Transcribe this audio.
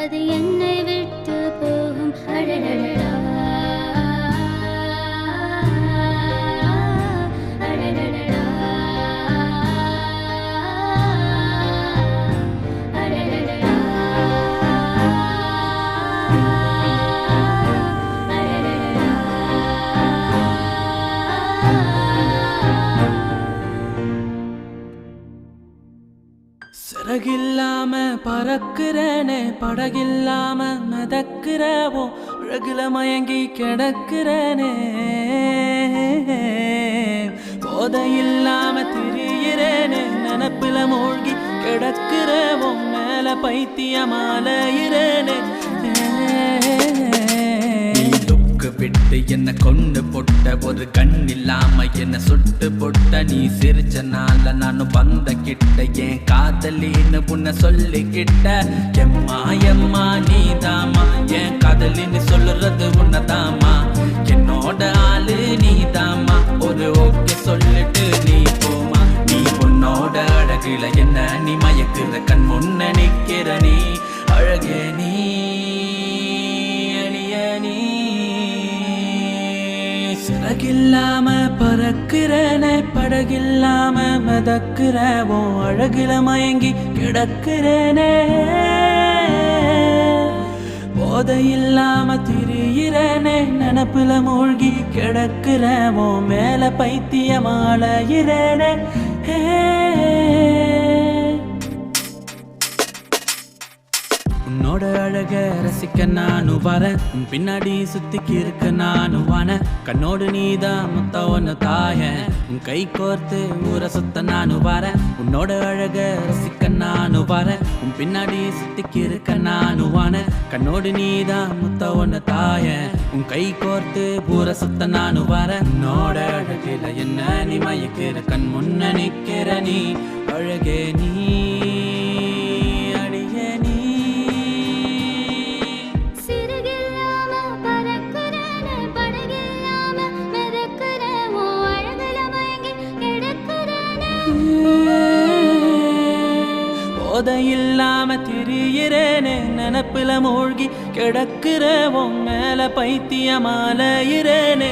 அது என்னை விட்டு போகும். அடடடடா அடடடடா அடடடடா சிறகில்லாம பறக்கிறனே படகில்லாம மிதக்கிறவோ அழகுல மயங்கி கிடக்கிறனே போதையில்லாம திரியிறேனே நினப்புல மூழ்கி கிடக்கிறவோ மேல பைத்தியமாலையிறேனே விட்டு என்ன கொண்டு பொட்ட ஒரு கண் இல்லாம என்ன சுட்டு பொட்ட நீ சிரிச்சனால நானும் வந்த கிட்ட என் காதலின்னு உன்னை சொல்லிக்கிட்ட எம்மா எம்மா நீதாமா என் காதலின்னு சொல்லுறது உன்னதாமா என்னோட ஆளு நீதாமா ஒரு ஓகே சொல்லிட்டு நீ போமா நீ உன்னோட அழகுல என்ன நீ மயக்குற கண் முன்ன நிக்கிற நீ அழகே நீ சிறகில்லாம பறக்கிறனே படகில்லாம மிதக்கிறவோ அழகுல மயங்கி கிடக்கிறனே போதையில்லாம திரியிறனே நினப்புல மூழ்கி கிடக்கிறவோ மேல பைத்தியமாலையிறனே உன்னோட அழக ரசிக்க நானும் வரேன் உன் பின்னாடி சுத்திக்கு இருக்க நானும் வான கண்ணோடு நீதான் முத்த ஒன்னு தாய உன் கை கோர்த்து ஊரை சுத்த நானும் வரேன் உன்னோட அழக ரசிக்க நானும் வரேன் உன் பின்னாடி சுத்திக்கு இருக்க நானும் வான கண்ணோடு நீதான் முத்த ஒன்னு தாய உன் கை கோர்த்து ஊரை சுத்த நானும் வரேன் உன்னோட அழகில என்ன நீ மயக்கிற கண் முன்ன நிக்கிற நீ அழகே நீ போதையில்லாம திரியிறேனே நினப்புல மூழ்கி கிடக்கிறவோ மேல பைத்தியமாலையிறேனே